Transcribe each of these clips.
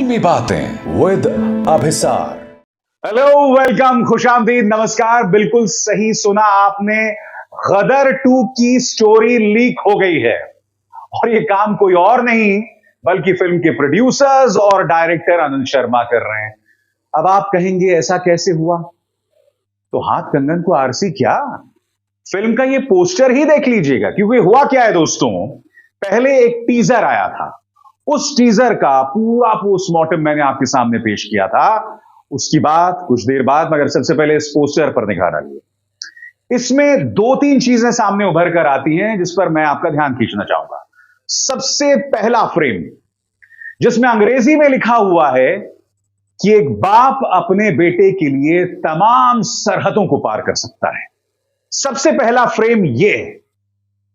फिल्मी बातें with Abhisar. Hello, welcome, खुशामदीद, नमस्कार। बिल्कुल सही सुना आपने। गदर 2 की स्टोरी लीक हो गई है और ये काम कोई और नहीं बल्कि फिल्म के प्रोड्यूसर्स और डायरेक्टर आनंद शर्मा कर रहे हैं। अब आप कहेंगे ऐसा कैसे हुआ? तो हाथ कंगन को आरसी क्या? फिल्म का ये पोस्टर ही देख लीजिएगा, क्योंकि हुआ क्या है दोस्तों, पहले एक टीजर आया था। उस टीजर का पूरा पोस्टमार्टम मैंने आपके सामने पेश किया था। उसकी बात कुछ देर बाद, मगर सबसे पहले इस पोस्टर पर निगाह डालिए। इसमें 2-3 चीजें सामने उभर कर आती हैं जिस पर मैं आपका ध्यान खींचना चाहूंगा। सबसे पहला फ्रेम, जिसमें अंग्रेजी में लिखा हुआ है कि एक बाप अपने बेटे के लिए तमाम सरहदों को पार कर सकता है। सबसे पहला फ्रेम यह है।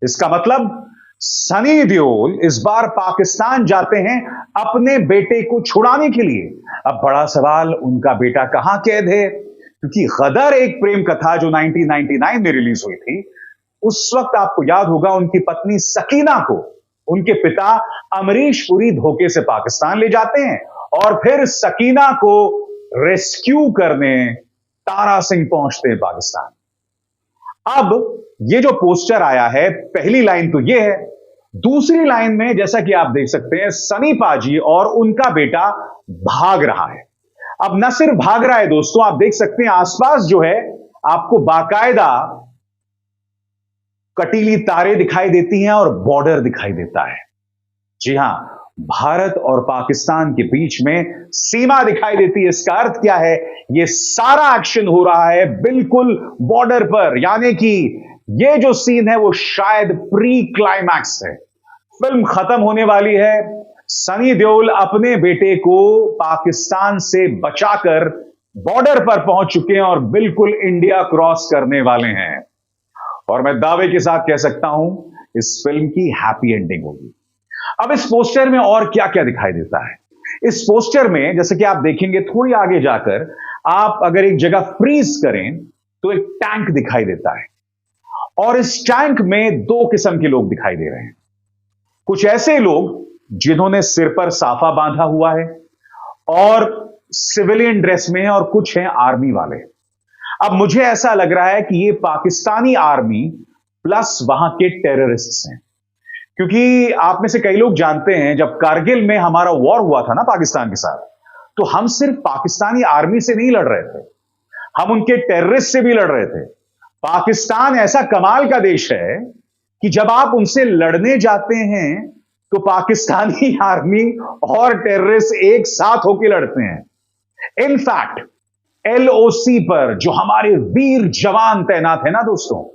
इसका मतलब सनी देओल इस बार पाकिस्तान जाते हैं अपने बेटे को छुड़ाने के लिए। अब बड़ा सवाल, उनका बेटा कहां कैद है? क्योंकि गदर एक प्रेम कथा जो 1999 में रिलीज हुई थी, उस वक्त आपको याद होगा उनकी पत्नी सकीना को उनके पिता अमरीश पुरी धोखे से पाकिस्तान ले जाते हैं और फिर सकीना को रेस्क्यू करने तारा सिंह पहुंचते हैं पाकिस्तान। अब ये जो पोस्टर आया है, पहली लाइन तो ये है। दूसरी लाइन में जैसा कि आप देख सकते हैं, सनी पाजी और उनका बेटा भाग रहा है। अब न सिर्फ भाग रहा है दोस्तों, आप देख सकते हैं आसपास जो है आपको बाकायदा कटीली तारे दिखाई देती हैं और बॉर्डर दिखाई देता है। जी हां, भारत और पाकिस्तान के बीच में सीमा दिखाई देती है। इसका अर्थ क्या है? यह सारा एक्शन हो रहा है बिल्कुल बॉर्डर पर, यानी कि यह जो सीन है वो शायद प्री क्लाइमैक्स है। फिल्म खत्म होने वाली है। सनी देओल अपने बेटे को पाकिस्तान से बचाकर बॉर्डर पर पहुंच चुके हैं और बिल्कुल इंडिया क्रॉस करने वाले हैं। और मैं दावे के साथ कह सकता हूं इस फिल्म की हैप्पी एंडिंग होगी। अब इस पोस्टर में और क्या क्या दिखाई देता है? इस पोस्टर में जैसे कि आप देखेंगे, थोड़ी आगे जाकर आप अगर एक जगह फ्रीज करें तो एक टैंक दिखाई देता है और इस टैंक में 2 किस्म के लोग दिखाई दे रहे हैं। कुछ ऐसे लोग जिन्होंने सिर पर साफा बांधा हुआ है और सिविलियन ड्रेस में हैं, और कुछ हैं आर्मी वाले। अब मुझे ऐसा लग रहा है कि ये पाकिस्तानी आर्मी प्लस वहां के टेररिस्ट्स हैं, क्योंकि आप में से कई लोग जानते हैं जब कारगिल में हमारा वॉर हुआ था ना पाकिस्तान के साथ, तो हम सिर्फ पाकिस्तानी आर्मी से नहीं लड़ रहे थे, हम उनके टेररिस्ट से भी लड़ रहे थे। पाकिस्तान ऐसा कमाल का देश है कि जब आप उनसे लड़ने जाते हैं तो पाकिस्तानी आर्मी और टेररिस्ट एक साथ होकर लड़ते हैं। इनफैक्ट LOC पर जो हमारे वीर जवान तैनात है ना दोस्तों,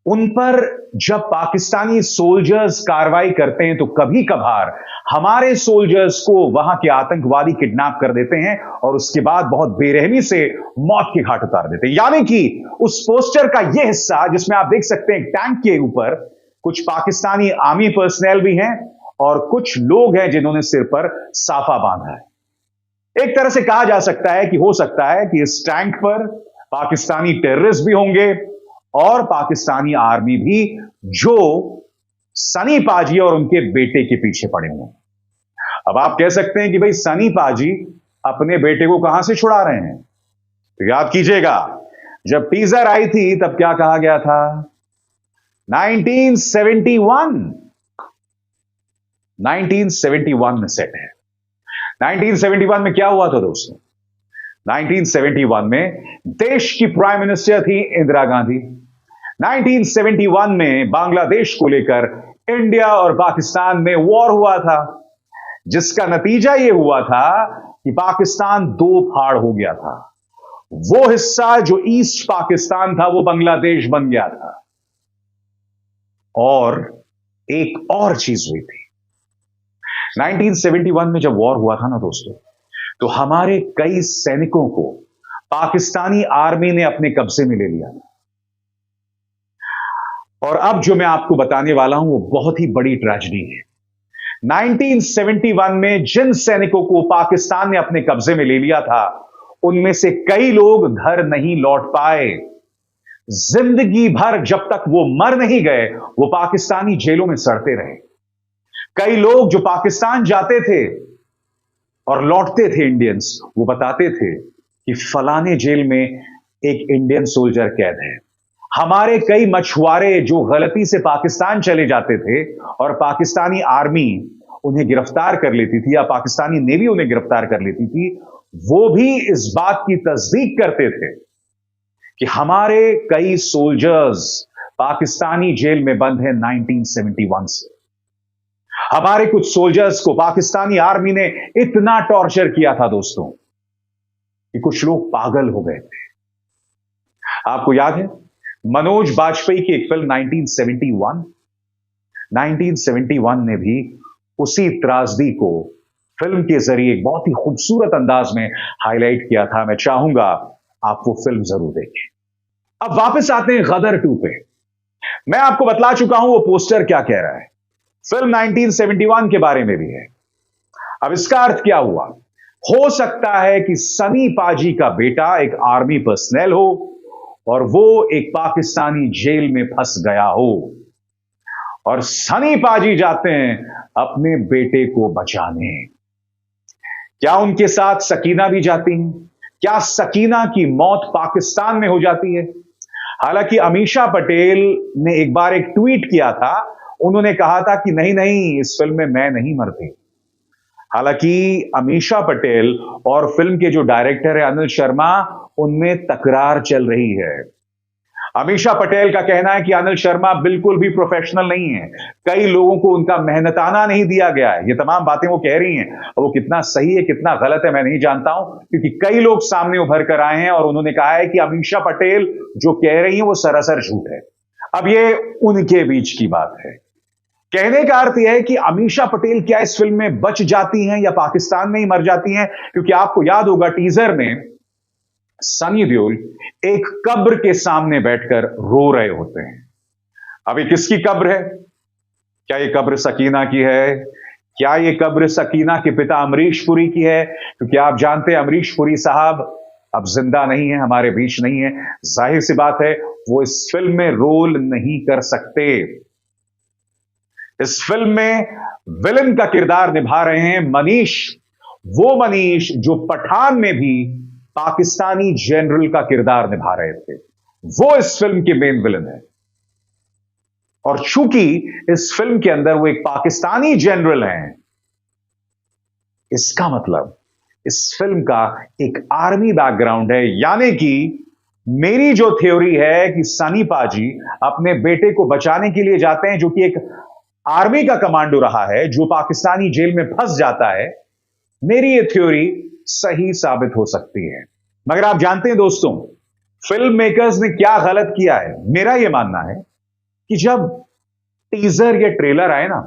उन पर जब पाकिस्तानी सोल्जर्स कार्रवाई करते हैं तो कभी कभार हमारे सोल्जर्स को वहां के आतंकवादी किडनैप कर देते हैं और उसके बाद बहुत बेरहमी से मौत के घाट उतार देते हैं। यानी कि उस पोस्टर का यह हिस्सा जिसमें आप देख सकते हैं टैंक के ऊपर कुछ पाकिस्तानी आर्मी पर्सनल भी हैं और कुछ लोग हैं जिन्होंने सिर पर साफा बांधा है। एक तरह से कहा जा सकता है कि हो सकता है कि इस टैंक पर पाकिस्तानी टेररिस्ट भी होंगे और पाकिस्तानी आर्मी भी, जो सनी पाजी और उनके बेटे के पीछे पड़े हुए हैं। अब आप कह सकते हैं कि भाई सनी पाजी अपने बेटे को कहां से छुड़ा रहे हैं? तो याद कीजिएगा, जब टीजर आई थी तब क्या कहा गया था? 1971 में सेट है। 1971 में क्या हुआ था दोस्तों? 1971 में देश की प्राइम मिनिस्टर थी इंदिरा गांधी। 1971 में बांग्लादेश को लेकर इंडिया और पाकिस्तान में वॉर हुआ था, जिसका नतीजा यह हुआ था कि पाकिस्तान 2 फाड़ हो गया था। वो हिस्सा जो ईस्ट पाकिस्तान था वो बांग्लादेश बन गया था। और एक और चीज हुई थी, 1971 में जब वॉर हुआ था ना दोस्तों, तो हमारे कई सैनिकों को पाकिस्तानी आर्मी ने अपने कब्जे में ले लिया था। और अब जो मैं आपको बताने वाला हूं वो बहुत ही बड़ी ट्रेजेडी है। 1971 में जिन सैनिकों को पाकिस्तान ने अपने कब्जे में ले लिया था, उनमें से कई लोग घर नहीं लौट पाए। जिंदगी भर जब तक वो मर नहीं गए, वो पाकिस्तानी जेलों में सड़ते रहे। कई लोग जो पाकिस्तान जाते थे, और लौटते थे इंडियंस, वो बताते थे कि फलाने जेल में एक इंडियन सोल्जर कैद है। हमारे कई मछुआरे जो गलती से पाकिस्तान चले जाते थे और पाकिस्तानी आर्मी उन्हें गिरफ्तार कर लेती थी या पाकिस्तानी नेवी उन्हें गिरफ्तार कर लेती थी, वो भी इस बात की तस्दीक करते थे कि हमारे कई सोल्जर्स पाकिस्तानी जेल में बंद हैं 1971 से। हमारे कुछ सोल्जर्स को पाकिस्तानी आर्मी ने इतना टॉर्चर किया था दोस्तों कि कुछ लोग पागल हो गए थे। आपको याद है मनोज बाजपेयी की एक फिल्म 1971 ने भी उसी त्रासदी को फिल्म के जरिए एक बहुत ही खूबसूरत अंदाज में हाईलाइट किया था। मैं चाहूंगा आप वो फिल्म जरूर देखें। अब वापस आते हैं गदर 2 पे। मैं आपको बतला चुका हूं वो पोस्टर क्या कह रहा है। फिल्म 1971 के बारे में भी है। अब इसका अर्थ क्या हुआ? हो सकता है कि सनी पाजी का बेटा एक आर्मी पर्सनल हो और वो एक पाकिस्तानी जेल में फंस गया हो और सनी पाजी जाते हैं अपने बेटे को बचाने। क्या उनके साथ सकीना भी जाती हैं? क्या सकीना की मौत पाकिस्तान में हो जाती है? हालांकि अमीषा पटेल ने एक बार एक ट्वीट किया था, उन्होंने कहा था कि नहीं नहीं, इस फिल्म में मैं नहीं मरती। हालांकि अमीषा पटेल और फिल्म के जो डायरेक्टर है अनिल शर्मा, उनमें तकरार चल रही है। अमीषा पटेल का कहना है कि अनिल शर्मा बिल्कुल भी प्रोफेशनल नहीं है, कई लोगों को उनका मेहनताना नहीं दिया गया है। ये तमाम बातें वो कह रही हैं, वो कितना सही है कितना गलत है मैं नहीं जानता हूं, क्योंकि कई लोग सामने उभर कर आए हैं और उन्होंने कहा है कि अमीषा पटेल जो कह रही हैं वो सरासर झूठ है। अब ये उनके बीच की बात है। कहने का अर्थ यह है कि अमीषा पटेल क्या इस फिल्म में बच जाती हैं या पाकिस्तान में ही मर जाती हैं? क्योंकि आपको याद होगा टीजर में सनी देओल एक कब्र के सामने बैठकर रो रहे होते हैं। अब ये किसकी कब्र है? क्या ये कब्र सकीना की है? क्या ये कब्र सकीना के पिता अमरीश पुरी की है? क्योंकि आप जानते हैं अमरीश पुरी साहब अब जिंदा नहीं है, हमारे बीच नहीं है। जाहिर सी बात है वो इस फिल्म में रोल नहीं कर सकते। इस फिल्म में विलन का किरदार निभा रहे हैं मनीष, वो मनीष जो पठान में भी पाकिस्तानी जनरल का किरदार निभा रहे थे। वो इस फिल्म के मेन विलन है और चूंकि इस फिल्म के अंदर वो एक पाकिस्तानी जनरल हैं, इसका मतलब इस फिल्म का एक आर्मी बैकग्राउंड है। यानी कि मेरी जो थ्योरी है कि सनी पाजी अपने बेटे को बचाने के लिए जाते हैं, जो कि एक आर्मी का कमांडो रहा है, जो पाकिस्तानी जेल में फंस जाता है, मेरी ये थ्योरी सही साबित हो सकती है। मगर आप जानते हैं दोस्तों, फिल्म मेकर्स ने क्या गलत किया है? मेरा यह मानना है कि जब टीजर या ट्रेलर आए ना,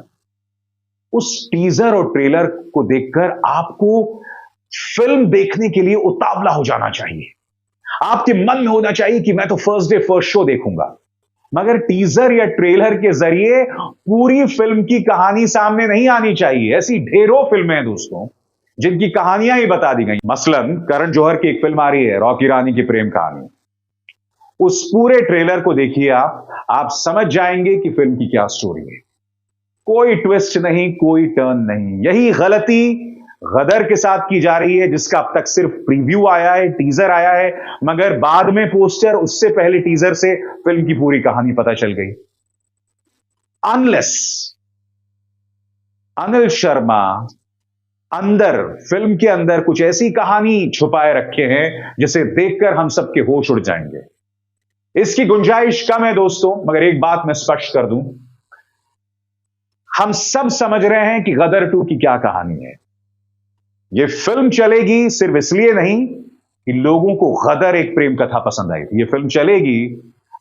उस टीजर और ट्रेलर को देखकर आपको फिल्म देखने के लिए उतावला हो जाना चाहिए। आपके मन में होना चाहिए कि मैं तो फर्स्ट डे फर्स्ट शो देखूंगा। मगर टीजर या ट्रेलर के जरिए पूरी फिल्म की कहानी सामने नहीं आनी चाहिए। ऐसी ढेरों फिल्में हैं दोस्तों जिनकी कहानियां ही बता दी गई। मसलन करण जौहर की एक फिल्म आ रही है रॉकी रानी की प्रेम कहानी। उस पूरे ट्रेलर को देखिए आप समझ जाएंगे कि फिल्म की क्या स्टोरी है। कोई ट्विस्ट नहीं, कोई टर्न नहीं। यही गलती गदर के साथ की जा रही है, जिसका अब तक सिर्फ प्रीव्यू आया है, टीजर आया है, मगर बाद में पोस्टर, उससे पहले टीजर से फिल्म की पूरी कहानी पता चल गई। अनलेस अनिल शर्मा अंदर फिल्म के अंदर कुछ ऐसी कहानी छुपाए रखे हैं जिसे देखकर हम सबके होश उड़ जाएंगे। इसकी गुंजाइश कम है दोस्तों, मगर एक बात मैं स्पष्ट कर दूं, हम सब समझ रहे हैं कि गदर 2 की क्या कहानी है। यह फिल्म चलेगी सिर्फ इसलिए नहीं कि लोगों को गदर एक प्रेम कथा पसंद आई थी। यह फिल्म चलेगी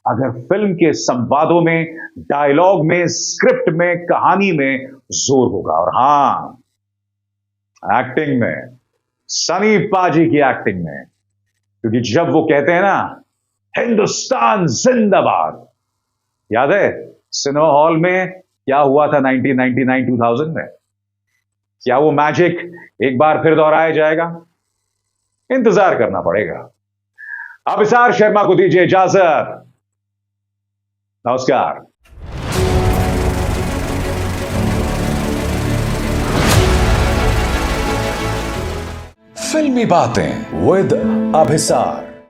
अगर फिल्म के संवादों में, डायलॉग में, स्क्रिप्ट में, कहानी में जोर होगा। और हां, एक्टिंग में, सनी पाजी की एक्टिंग में, क्योंकि जब वो कहते हैं ना हिंदुस्तान जिंदाबाद, याद है सिनेमा हॉल में क्या हुआ था 1999-2000 में? क्या वो मैजिक एक बार फिर दोहराया जाएगा? इंतजार करना पड़ेगा। अभिसार शर्मा को दीजिए इजाजत। नमस्कार। फिल्मी बातें विद अभिसार।